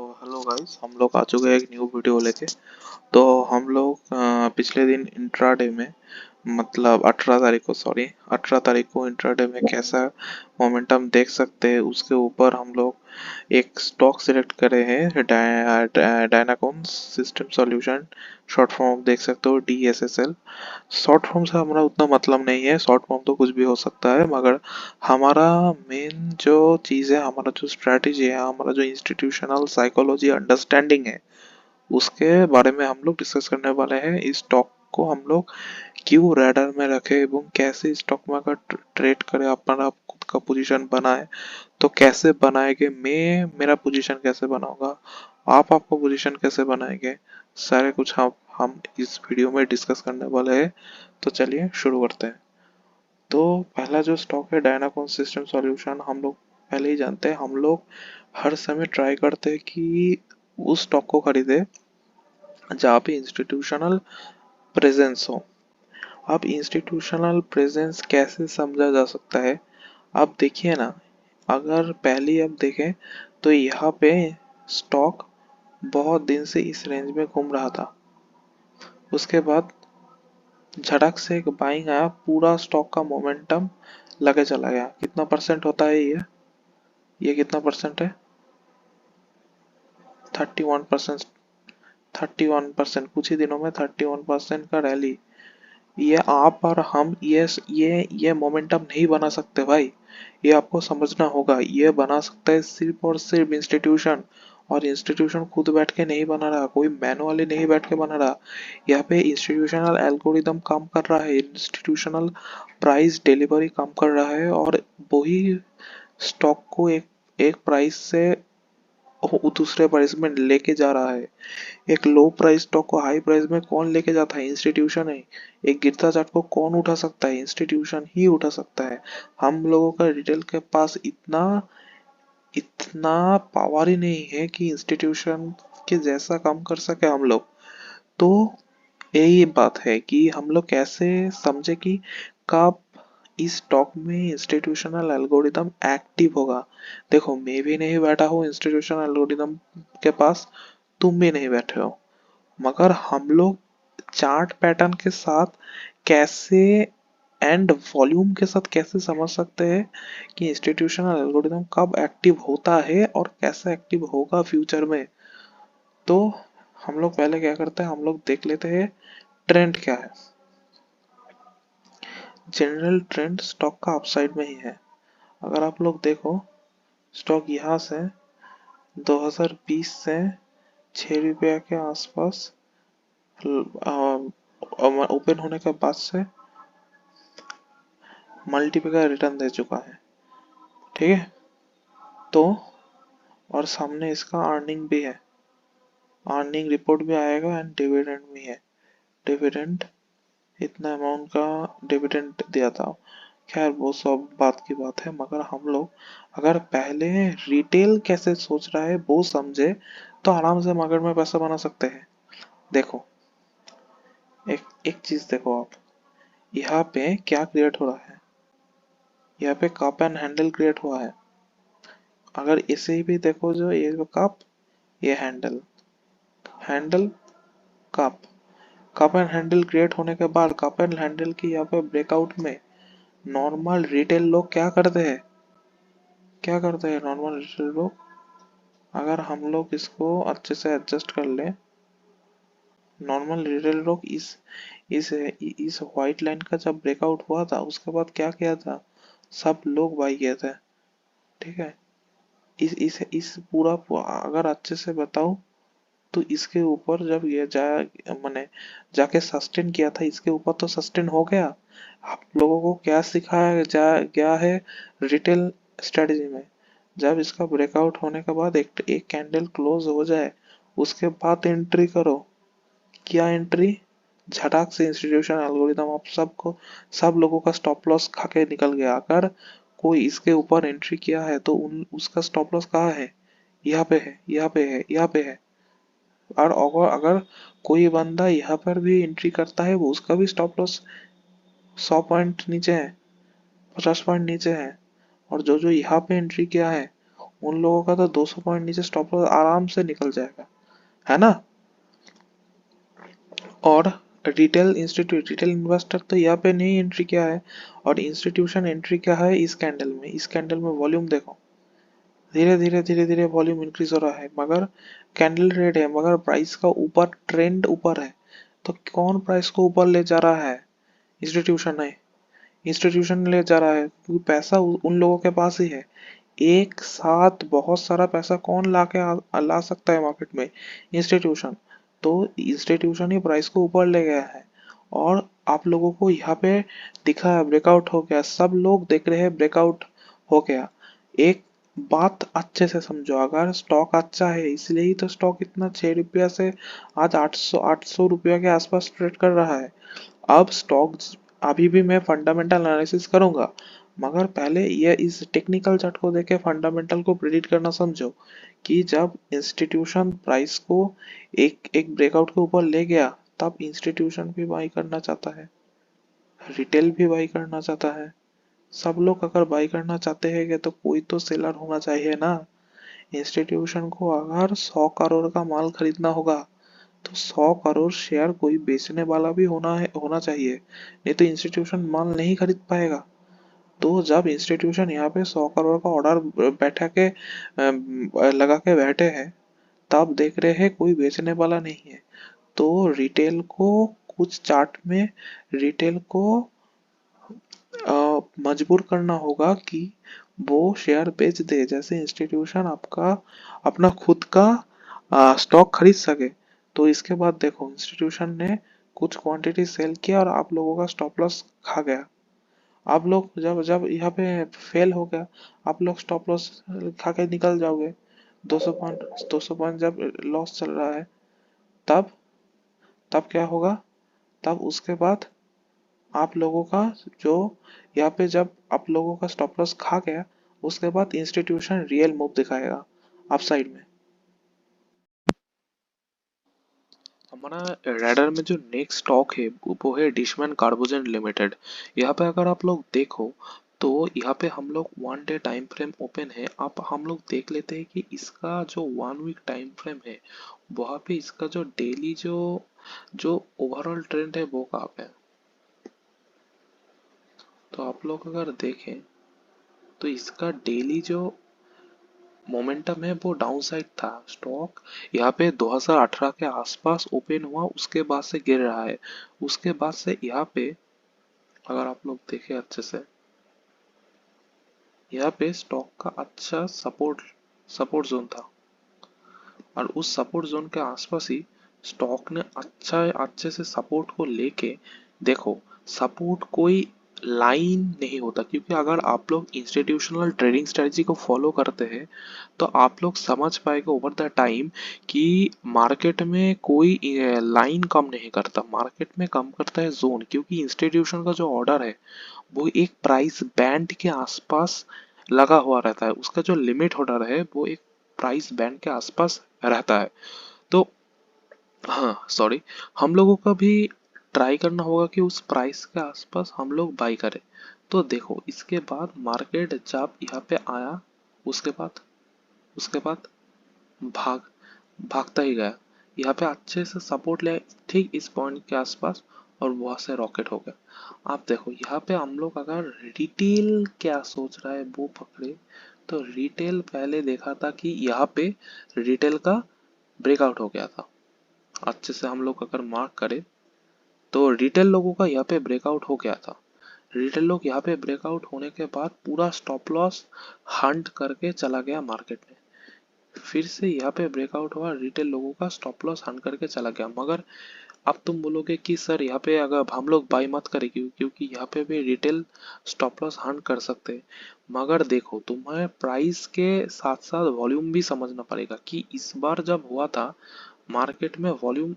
Hello guys, हम लोग आ चुके हैं एक न्यू वीडियो लेके। तो हम लोग पिछले दिन इंट्राडे में, मतलब 18 तारीख को इंट्राडे में कैसा मोमेंटम देख सकते हैं उसके ऊपर हम लोग एक स्टॉक सिलेक्ट करे हैं। डायनाकोन सिस्टम सॉल्यूशन, शॉर्ट फॉर्म देख सकते हो DSSL। शॉर्ट फॉर्म से हमारा उतना मतलब नहीं है, शॉर्ट फॉर्म तो कुछ भी हो सकता है, मगर हमारा मेन जो चीज़ है, हमारा जो स्ट्रैटेजी है, हमारा जो इंस्टीट्यूशनल साइकोलॉजी अंडरस्टैंडिंग है, उसके बारे में हम लोग डिस्कस करने वाले हैं। इस स्टॉक को हम लोग क्यों रैडर में रखे एवं कैसे स्टॉक में अगर ट्रेड करें, अपना खुद का पोजीशन बनाए तो कैसे बनाएंगे। मैं मेरा पोजीशन कैसे बनाऊंगा, आप आपका पोजीशन कैसे बनाएंगे, सारे कुछ हम इस वीडियो में डिस्कस करने वाले हैं। तो चलिए शुरू करते हैं। तो पहला जो स्टॉक है डायनाकोन सिस्टम सॉल्यूशन, हम लोग पहले ही जानते हैं। हम लोग हर समय ट्राई करते हैं कि उस स्टॉक को खरीदे जहाँ पे इंस्टीट्यूशनल प्रेजेंस हो। अब इंस्टीट्यूशनल प्रेजेंस कैसे समझा जा सकता है, आप देखिए ना। अगर पहले आप देखें तो यहाँ पे स्टॉक बहुत दिन से इस रेंज में घूम रहा था। उसके बाद झटक से एक बाइंग आया, पूरा स्टॉक का मोमेंटम लगे चला गया। कितना परसेंट होता है ये कितना परसेंट है? 31%। 31%, कुछ ही दिनों में 31% का रैली। ये आप और हम ये मोमेंटम नहीं बना सकते भाई। ये आपको समझना होगा। ये बना सकता है सिर्फ और सिर्फ इंस्टीट्यूशन, और इंस्टीट्यूशन खुद बैठ के नहीं बना रहा, कोई मैनुअली नहीं बैठ के बना रहा। यहाँ पे इंस्टीट्यूशनल एल्गोरिदम काम कर रहा है, इंस्टीट्यूशनल प्राइस डिलीवरी काम कर रहा है, और वही स्टॉक को एक एक प्राइस से वो दूसरे प्राइस में लेके जा रहा है। एक लो प्राइस स्टॉक को हाई प्राइस में कौन लेके जाता है? इंस्टीट्यूशन है। एक गिरता चार्ट को कौन उठा सकता है? इंस्टीट्यूशन ही उठा सकता है। हम लोगों का रिटेल के पास इतना इतना पावर ही नहीं है कि इंस्टीट्यूशन के जैसा काम कर सके हम लोग। तो यही बात है कि हम लोग कैसे समझे कि कब इस स्टॉक में इंस्टीट्यूशनल एल्गोरिदम एक्टिव होगा। देखो, मैं भी नहीं बैठा हूँ इंस्टीट्यूशनल एल्गोरिदम के पास, तुम भी नहीं बैठे हो, मगर हम लोग चार्ट पैटर्न के साथ कैसे एंड वॉल्यूम के साथ कैसे समझ सकते हैं कि इंस्टीट्यूशनल एल्गोरिदम कब एक्टिव होता है और कैसे एक्टिव होगा फ्यूचर में। तो हम लोग पहले क्या करते हैं, हम लोग देख लेते हैं ट्रेंड क्या है। जनरल ट्रेंड स्टॉक का अपसाइड में ही है। अगर आप लोग देखो, स्टॉक यहाँ से 2020 से 6 रुपया के आसपास ओपन होने के बाद से मल्टीपल का रिटर्न दे चुका है। ठीक है, तो और सामने इसका अर्निंग भी है, अर्निंग रिपोर्ट भी आएगा एंड डिविडेंड भी है। डिविडेंड इतना अमाउंट का डिविडेंड दिया था। खैर वो सब बात की बात है, मगर हम लोग अगर पहले रिटेल कैसे सोच रहा है वो समझे तो आराम से मार्केट में पैसा बना सकते हैं। देखो, एक एक चीज देखो आप, यहाँ पे क्या क्रिएट हो रहा है? यहाँ पे कप एंड हैंडल क्रिएट हुआ है। अगर इसे ही भी देखो, जो ये कप, ये handle, handle, cup, cup and handle create होने के बाद कप एंड हैंडल की यहाँ पे ब्रेकआउट में नॉर्मल रिटेल लोग क्या करते हैं? क्या करते हैं नॉर्मल रिटेल लोग? अगर हम लोग इसको अच्छे से एडजस्ट कर ले, नॉर्मल रिटेल लोग इस व्हाइट लाइन का जब ब्रेकआउट हुआ था उसके बाद क्या किया था? सब लोग बाई किए थे। ठीक है, इस पूरा अगर अच्छे से बताऊं तो इसके ऊपर जब ये मैंने जाके सस्टेन किया था, इसके ऊपर तो सस्टेन हो गया। आप लोगों को क्या सिखाया गया है रिटेल स्ट्रेटजी में? जब इसका ब्रेकआउट होने के बाद एक कैंडल क्लोज हो जाए उसके बाद एंट्री करो। क्या एंट्री? झटाक से इंस्टीट्यूशन एल्गोरिदम आप सबको, सब लोगों का स्टॉप लॉस खा के निकल गया। अगर कोई इसके ऊपर एंट्री किया है तो उसका स्टॉप लॉस कहाँ है? यहाँ पे है, यहाँ पे है, यहाँ पे है। और अगर कोई बंदा यहाँ पर भी एंट्री करता है, वो उसका भी स्टॉप लॉस 100 पॉइंट नीचे है, 50 पॉइंट नीचे है। और जो जो यहाँ पे एंट्री किया है उन लोगों का तो 200 पॉइंट नीचे स्टॉप लॉस आराम से निकल जाएगा, है ना। और रिटेल इन्वेस्टर तो यहाँ पे नहीं एंट्री किया है, और इंस्टीट्यूशन एंट्री क्या है इस कैंडल में। इस कैंडल में वॉल्यूम देखो, धीरे धीरे वॉल्यूम इंक्रीज हो रहा है, मगर कैंडल रेड है, मगर प्राइस का ऊपर ट्रेंड ऊपर है। तो कौन प्राइस को ऊपर ले जा रहा है? इंस्टीट्यूशन है। इंस्टीट्यूशन ले जा रहा है क्योंकि पैसा उन लोगों के पास ही है। एक साथ बहुत सारा पैसा कौन ला सकता है मार्केट में? इंस्टीट्यूशन। तो इंस्टीट्यूशन ही प्राइस को ऊपर ले गया है। और आप लोगों को यहाँ पे दिखा है ब्रेकआउट हो गया, सब लोग देख रहे हैं ब्रेकआउट हो गया। एक बात अच्छे से समझो, अगर स्टॉक अच्छा है, इसलिए ही तो स्टॉक इतना 6 रुपया से आज 800 रुपया के आसपास ट्रेड कर रहा है। अब स्टॉक अभी भी मैं फंडामेंटल एनालिसिस करूंगा, मगर पहले ये इस टेक्निकल चार्ट को देख के फंडामेंटल को प्रेडिक्ट करना समझो कि जब इंस्टीट्यूशन प्राइस को एक एक ब्रेकआउट के ऊपर ले गया, तब इंस्टीट्यूशन भी बाई करना चाहता है, रिटेल भी बाई करना चाहता है। सब लोग अगर बाई करना चाहते हैं तो कोई तो सेलर होना चाहिए ना। इंस्टीट्यूशन को अगर 100 करोड़ का माल खरीदना होगा तो 100 करोड़ शेयर कोई बेचने वाला भी होना चाहिए, नहीं तो इंस्टीट्यूशन माल नहीं खरीद पाएगा। तो जब इंस्टीट्यूशन यहाँ पे 100 करोड़ का ऑर्डर बैठा के लगा के बैठे हैं, तब देख रहे हैं कोई बेचने वाला नहीं है। तो रिटेल को कुछ चार्ट में रिटेल को मजबूर करना होगा कि वो शेयर बेच दे, जैसे इंस्टीट्यूशन आपका अपना खुद का स्टॉक खरीद सके। तो इसके बाद देखो इंस्टीट्यूशन ने कुछ क्वांटिटी सेल किया और आप लोगों का स्टॉप लॉस खा गया। आप लोग जब जब यहाँ पे फेल हो गया, आप लोग स्टॉप लॉस खा के निकल जाओगे। 200 पॉइंट जब लॉस चल रहा है, तब तब क्या होगा? तब उसके बाद आप लोगों का जो यहाँ पे जब आप लोगों का स्टॉप लॉस खा गया, उसके बाद इंस्टीट्यूशन रियल मूव दिखाएगा अपसाइड में। हमारा रैडर में जो नेक्स्ट स्टॉक है वो है डिशमैन कार्बोजन लिमिटेड। यहाँ पे अगर आप लोग देखो तो यहाँ पे हम लोग 1 डे टाइम फ्रेम ओपन है। आप हम लोग देख लेते हैं कि इसका जो 1 वीक टाइम फ्रेम है, वहाँ पे इसका जो डेली जो जो ओवरऑल ट्रेंड है वो कहाँ पे है। तो आप लोग अगर देखें तो इसका डेली जो मोमेंटम है वो डाउन साइड था। स्टॉक यहाँ पे 2018 के आसपास ओपन हुआ, उसके बाद से गिर रहा है। उसके बाद से यहाँ पे अगर आप लोग देखें अच्छे से, यहाँ पे स्टॉक का अच्छा सपोर्ट सपोर्ट जोन था, और उस सपोर्ट जोन के आसपास ही स्टॉक ने अच्छे से सपोर्ट को लेके, देखो सपोर्ट कोई लाइन नहीं होता, क्योंकि अगर आप लोग इंस्टीट्यूशनल ट्रेडिंग स्ट्रेटजी को फॉलो करते हैं तो आप लोग समझ पाएंगे ओवर द टाइम कि मार्केट में कोई लाइन कम नहीं करता, मार्केट में कम करता है जोन। क्योंकि इंस्टीट्यूशन का जो ऑर्डर है वो एक प्राइस बैंड के आसपास लगा हुआ रहता है, उसका जो लिमिट ऑर्डर है वो एक प्राइस बैंड के आसपास रहता है। तो हाँ सॉरी, हम लोगों का भी ट्राई करना होगा कि उस प्राइस के आसपास हम लोग बाई करें। तो देखो इसके बाद मार्केट जब यहाँ पे आया, उसके बाद उसके बाद भाग भागता ही गया, यहाँ पे अच्छे से सपोर्ट ले ठीक इस पॉइंट के आसपास, और वहां से रॉकेट हो गया। आप देखो यहाँ पे हम लोग अगर रिटेल क्या सोच रहा है वो पकड़े, तो रिटेल पहले देखा था कि यहाँ पे रिटेल का ब्रेकआउट हो गया था। अच्छे से हम लोग अगर मार्क करें तो रिटेल लोगों का यहाँ पे ब्रेकआउट हो गया था। रिटेल लोग यहाँ पे ब्रेकआउट होने के बाद पूरा स्टॉप लॉस हंट करके चला गया मार्केट में। फिर से यहाँ पे ब्रेकआउट हुआ, रिटेल लोगों का स्टॉप लॉस हंट करके चला गया। मगर अब तुम बोलोगे कि सर यहाँ पे अगर हम लोग बाई मत करें क्योंकि यहाँ पे भी रिटेल स्टॉप लॉस हंट कर सकते हैं। मगर देखो तुम्हें प्राइस के साथ साथ वॉल्यूम भी समझना पड़ेगा कि इस बार जब हुआ था मार्केट में वॉल्यूम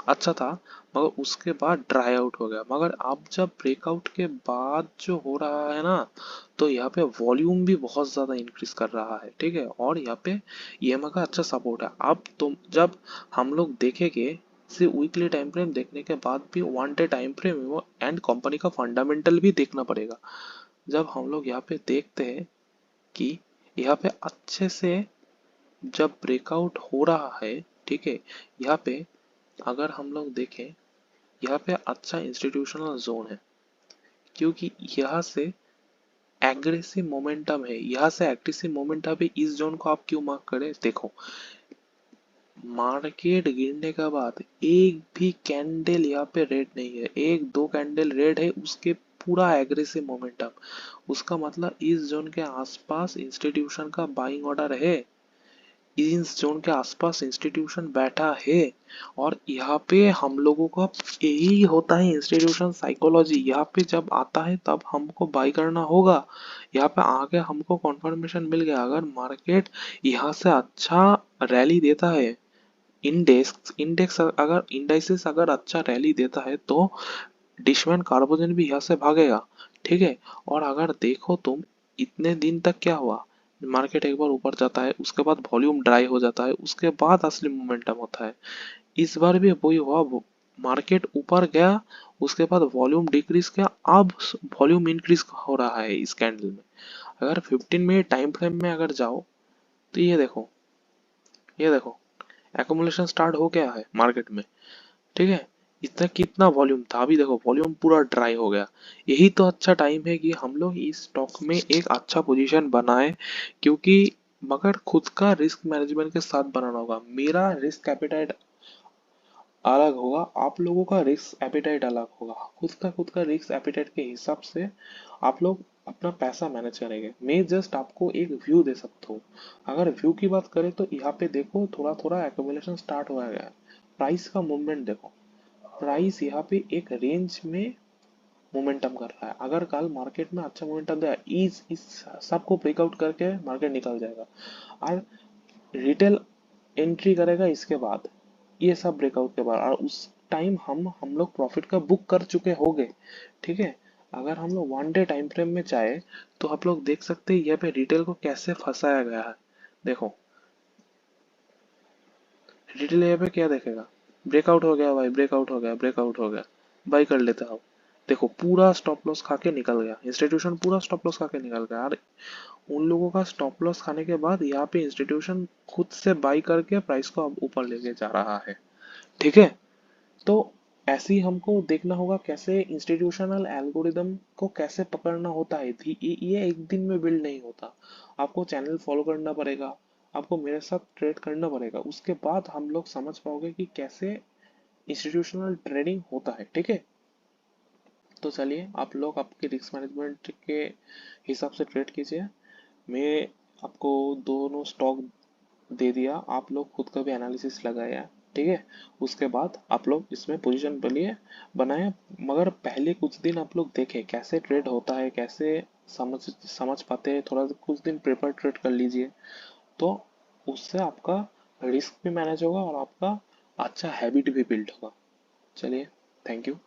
अच्छा था, मगर उसके बाद ड्राई आउट हो गया। मगर अब जब ब्रेकआउट के बाद जो हो रहा है ना, तो यहाँ पे वॉल्यूम भी बहुत ज्यादा इंक्रीज कर रहा है, ठीक है। और यहाँ पे ईएमआई का अच्छा सपोर्ट है। अब तुम जब हम लोग देखेंगे सिर्फ वीकली टाइम फ्रेम देखने के बाद भी 1 day time frame and company का फंडामेंटल भी देखना पड़ेगा। जब हम लोग यहाँ पे देखते हैं कि यहाँ पे अच्छे से जब ब्रेकआउट हो रहा है, ठीक है, यहाँ पे अगर हम लोग देखें, यहाँ पे अच्छा इंस्टीट्यूशनल जोन है, क्योंकि यहाँ से एग्रेसिव मोमेंटम है, यहाँ से एग्रेसिव मोमेंटम है। इस जोन को आप क्यों मार्क करें, देखो मार्केट गिरने के बाद एक भी कैंडल यहाँ पे रेड नहीं है, एक दो कैंडल रेड है, उसके पूरा एग्रेसिव मोमेंटम, उसका मतलब इस जोन के आसपास इंस्टीट्यूशन का बाइंग ऑर्डर है, इस जोन के आसपास इंस्टीट्यूशन बैठा है। और यहाँ पे हम लोगों का यही होता है इंस्टीट्यूशन साइकोलॉजी, यहाँ पे जब आता है तब हमको बाई करना होगा। यहाँ पे आके हमको कॉन्फर्मेशन मिल गया, अगर मार्केट यहाँ से अच्छा रैली देता है, इंडेक्स इंडेक्स अगर इंडाइसेस अगर अच्छा रैली देता है तो डिशमैन कार्बोजन भी यहाँ से भागेगा, ठीक है। और अगर देखो तुम, इतने दिन तक क्या हुआ, मार्केट एक बार ऊपर जाता है, उसके बाद वॉल्यूम ड्राई हो जाता है, उसके बाद असली मोमेंटम होता है। इस बार भी वही हुआ, मार्केट ऊपर गया, उसके बाद वॉल्यूम डिक्रीज किया, अब वॉल्यूम इंक्रीज हो रहा है इस कैंडल में। अगर 15 मिनट टाइम फ्रेम में अगर जाओ तो ये देखो, ये देखो एकुमुलेशन स्टार्ट हो गया है मार्केट में, ठीक है। इतना कितना वॉल्यूम था, अभी देखो वॉल्यूम पूरा ड्राई हो गया। यही तो अच्छा टाइम है कि हम लोग इस स्टॉक में एक अच्छा पोजीशन बनाए, क्योंकि मगर खुद का रिस्क मैनेजमेंट के साथ बनाना होगा। मेरा रिस्क एपेटाइट अलग होगा, आप लोगों का रिस्क एपेटाइट अलग होगा। खुद का रिस्क एपेटाइट के हिसाब से आप लोग अपना पैसा मैनेज करेंगे। मैं जस्ट आपको एक व्यू दे सकता हूँ। अगर व्यू की बात करें तो यहाँ पे देखो थोड़ा थोड़ा एक्यूमुलेशन स्टार्ट हो गया है। प्राइस का मूवमेंट देखो, प्राइस यहाँ पे एक रेंज में मोमेंटम कर रहा है। अगर कल मार्केट में अच्छा मोमेंटम दिया, इस सबको ब्रेकआउट करके मार्केट निकल जाएगा। और रिटेल एंट्री करेगा इसके बाद, ये सब ब्रेकआउट के बाद, और उस टाइम हम लोग प्रॉफिट का बुक कर चुके होंगे, ठीक है। अगर हम लोग 1 डे टाइम फ्रेम में जाए तो आप लोग देख सकते हैं यहाँ पे रिटेल को कैसे फंसाया गया है। देखो रिटेल यहाँ पे क्या देखेगा, ब्रेकआउट हो गया भाई, ब्रेकआउट हो गया, ब्रेकआउट हो गया, बाई कर लेता हूँ। देखो पूरा स्टॉप लॉस खा के निकल गया इंस्टीट्यूशन, पूरा स्टॉप लॉस खा के निकल गया। और उन लोगों का स्टॉप लॉस खाने के बाद यहाँ पे इंस्टीट्यूशन खुद से बाई करके प्राइस को अब ऊपर लेके जा रहा है, ठीक है। तो ऐसे ही हमको देखना होगा कैसे इंस्टीट्यूशनल एल्गोरिदम को कैसे पकड़ना होता है। ये एक दिन में बिल्ड नहीं होता, आपको चैनल फॉलो करना पड़ेगा, आपको मेरे साथ ट्रेड करना पड़ेगा, उसके बाद हम लोग समझ पाओगे कि कैसे इंस्टीट्यूशनल ट्रेडिंग होता है, ठीक है। तो चलिए आप लोग आपके रिस्क मैनेजमेंट के हिसाब से ट्रेड कीजिए। मैं आपको दोनों स्टॉक दे दिया, आप लोग खुद का भी एनालिसिस लगाया, ठीक है। उसके बाद आप लोग इसमें पोजीशन लिए बनाए, मगर पहले कुछ दिन आप लोग देखें कैसे ट्रेड होता है, कैसे समझ समझ पाते हैं, थोड़ा कुछ दिन प्रेफर ट्रेड कर लीजिए, तो उससे आपका रिस्क भी मैनेज होगा और आपका अच्छा हैबिट भी बिल्ड होगा। चलिए, थैंक यू।